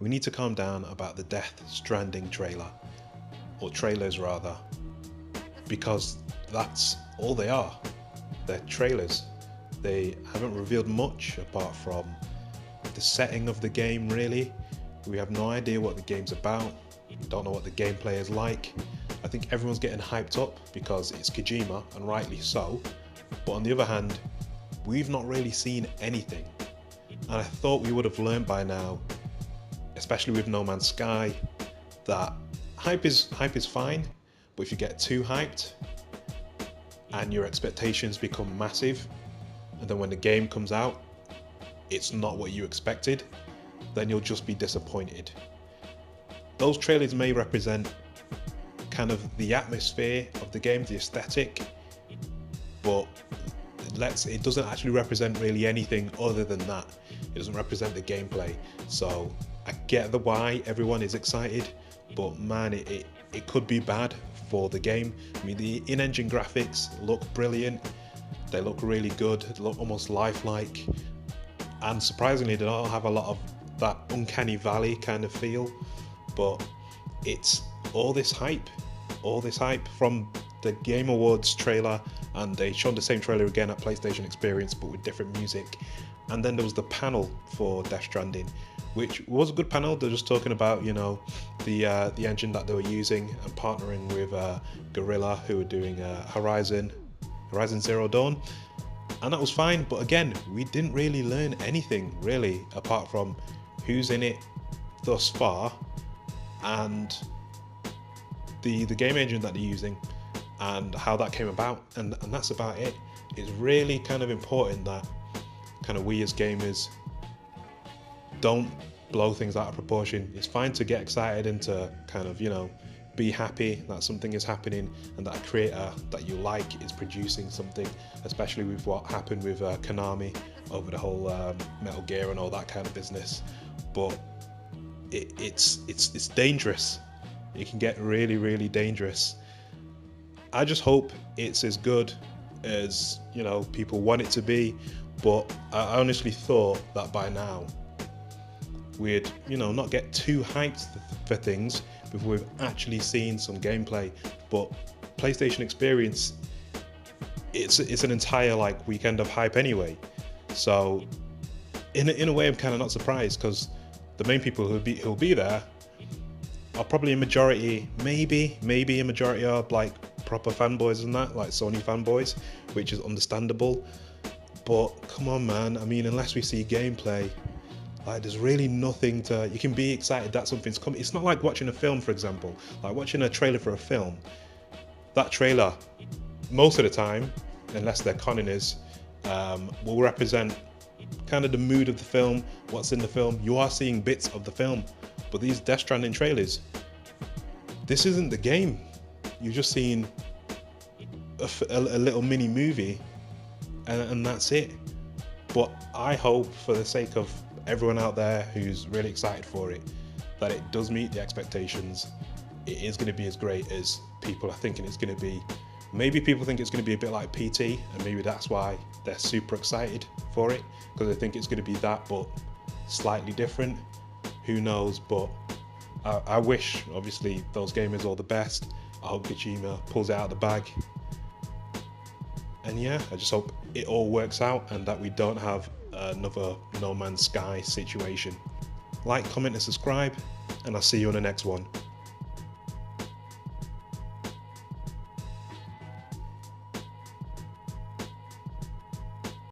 we need to calm down about the Death Stranding trailer, or trailers rather, because that's all they are. They're trailers. They haven't revealed much apart from the setting of the game, really. We have no idea what the game's about. We don't know what the gameplay is like. I think everyone's getting hyped up because it's Kojima, and rightly so. But on the other hand, we've not really seen anything. And I thought we would have learned by now, especially with No Man's Sky, that hype is fine, but if you get too hyped and your expectations become massive, and then when the game comes out, it's not what you expected, then you'll just be disappointed. Those trailers may represent kind of the atmosphere of the game, the aesthetic, but it doesn't actually represent really anything other than that. It doesn't represent the gameplay. So I get the why everyone is excited, but man, it could be bad for the game. I mean, the in-engine graphics look brilliant. They look really good. They look almost lifelike. And surprisingly, they don't have a lot of that uncanny valley kind of feel. But it's all this hype from the Game Awards trailer, and they showed the same trailer again at PlayStation Experience but with different music. And then there was the panel for Death Stranding, which was a good panel. They're just talking about, you know, the engine that they were using and partnering with Guerrilla, who were doing Horizon Zero Dawn, and that was fine. But again, we didn't really learn anything really apart from who's in it thus far and the game engine that they're using and how that came about, and that's about it. It's really kind of important that kind of we as gamers don't blow things out of proportion. It's fine to get excited and to kind of, you know, be happy that something is happening and that a creator that you like is producing something, especially with what happened with Konami over the whole Metal Gear and all that kind of business. But it's dangerous. It can get really, really dangerous. I just hope it's as good as, you know, people want it to be. But I honestly thought that by now we'd, you know, not get too hyped for things before we've actually seen some gameplay. But PlayStation Experience, it's an entire like weekend of hype anyway. So in a way, I'm kind of not surprised, because the main people who'll be there are probably a majority, maybe a majority are like proper fanboys and that, like Sony fanboys, which is understandable. But come on, man, I mean, unless we see gameplay, like there's really nothing to, you can be excited that something's coming. It's not like watching a film, for example, like watching a trailer for a film. That trailer, most of the time, unless they're conning us, will represent kind of the mood of the film, what's in the film. You are seeing bits of the film, but these Death Stranding trailers, this isn't the game. You're just seeing a little mini movie, and that's it. But I hope, for the sake of everyone out there who's really excited for it, that it does meet the expectations. It is going to be as great as people are thinking it's going to be. Maybe people think it's going to be a bit like PT, and maybe that's why they're super excited for it, because they think it's going to be that but slightly different. Who knows? But I wish, obviously, those gamers all the best. I hope Kojima pulls it out of the bag. And yeah, I just hope it all works out and that we don't have another No Man's Sky situation. Like, comment and subscribe, and I'll see you on the next one.